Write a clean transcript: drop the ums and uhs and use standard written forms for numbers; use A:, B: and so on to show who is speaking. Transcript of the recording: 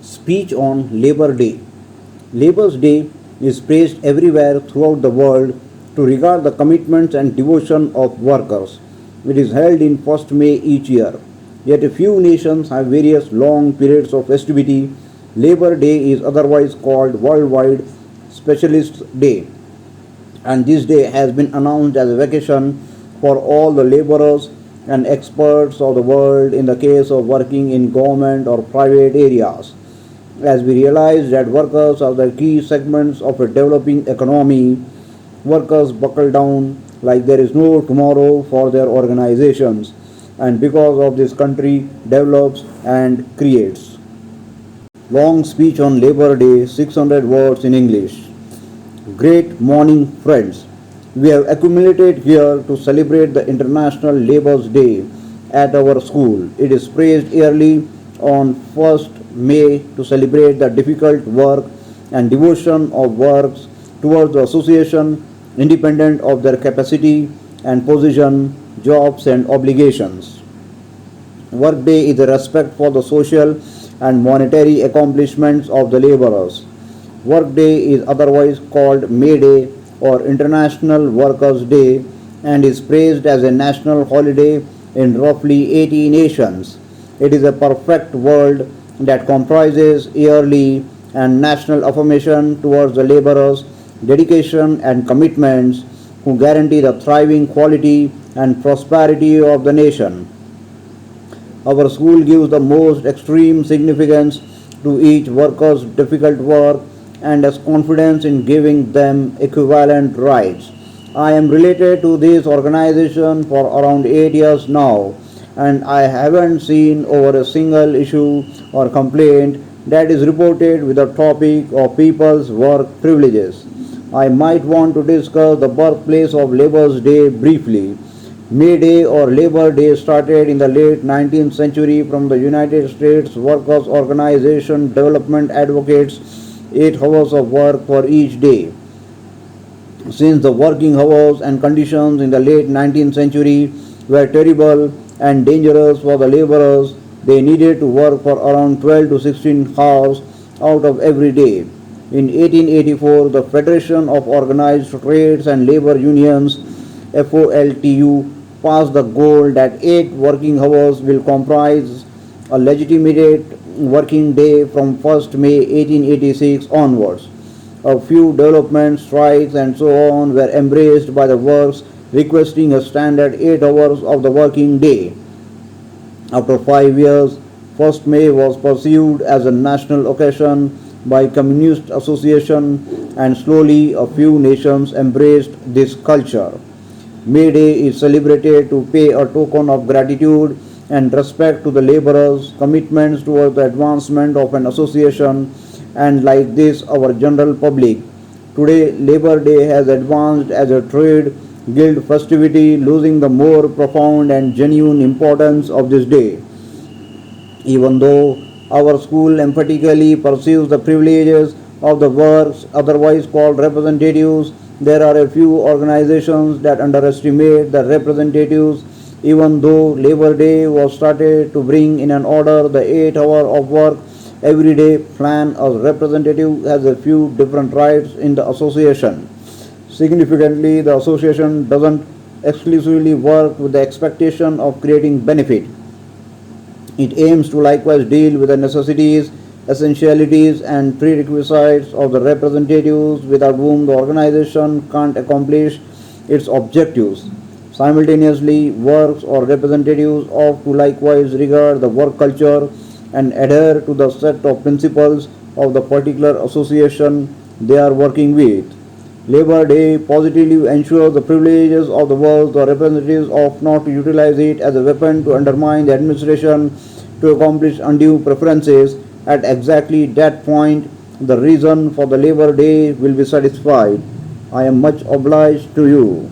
A: Speech on Labor Day. Labor's Day is praised everywhere throughout the world to regard the commitments and devotion of workers. It is held in 1st May each year. Yet a few nations have various long periods of festivity. Labor Day is otherwise called Worldwide Specialist Day, and this day has been announced as a vacation for all the laborers and experts of the world in the case of working in government or private areas. As we realize that workers are the key segments of a developing economy, workers buckle down like there is no tomorrow for their organizations, and because of this country develops and creates. Long speech on Labor Day, 600 words in English. Great morning, friends. We have accumulated here to celebrate the International Labour's Day at our school. It is praised yearly on 1st May to celebrate the difficult work and devotion of works towards the association independent of their capacity and position, jobs and obligations. Workday is a respect for the social and monetary accomplishments of the laborers. Workday is otherwise called May Day or International Workers' Day and is praised as a national holiday in roughly 80 nations. It is a perfect world that comprises yearly and national affirmation towards the laborers' dedication and commitments who guarantee the thriving quality and prosperity of the nation. Our school gives the most extreme significance to each worker's difficult work and has confidence in giving them equivalent rights. I am related to this organization for around 8 years now, and I haven't seen over a single issue or complaint that is reported with the topic of people's work privileges. I might want to discuss the birthplace of Labour's Day briefly. May Day or Labor Day started in the late 19th century from the United States Workers' Organization Development advocates 8 hours of work for each day. Since the working hours and conditions in the late 19th century were terrible and dangerous for the laborers, they needed to work for around 12 to 16 hours out of every day. In 1884, the Federation of Organized Trades and Labor Unions (FOLTU) passed the goal that 8 working hours will comprise a legitimate working day from 1st May 1886 onwards. A few developments, strikes and so on were embraced by the works requesting a standard 8 hours of the working day. After 5 years, 1st May was pursued as a national occasion by Communist Association and slowly a few nations embraced this culture. May Day is celebrated to pay a token of gratitude and respect to the laborers' commitments towards the advancement of an association and like this our general public. Today Labor Day has advanced as a trade guild festivity, losing the more profound and genuine importance of this day. Even though our school emphatically pursues the privileges of the works otherwise called representatives, there are a few organizations that underestimate the representatives. Even though Labor Day was started to bring in an order the 8 hour of work every day plan, a representative has a few different rights in the association. Significantly, the association doesn't exclusively work with the expectation of creating benefit. It aims to likewise deal with the necessities, essentialities and prerequisites of the representatives without whom the organization can't accomplish its objectives. Simultaneously, works or representatives ought to likewise regard the work culture and adhere to the set of principles of the particular association they are working with. Labor Day positively ensures the privileges of the workers. The representatives ought not to utilize it as a weapon to undermine the administration to accomplish undue preferences. At exactly that point, the reason for the Labor Day will be satisfied. I am much obliged to you.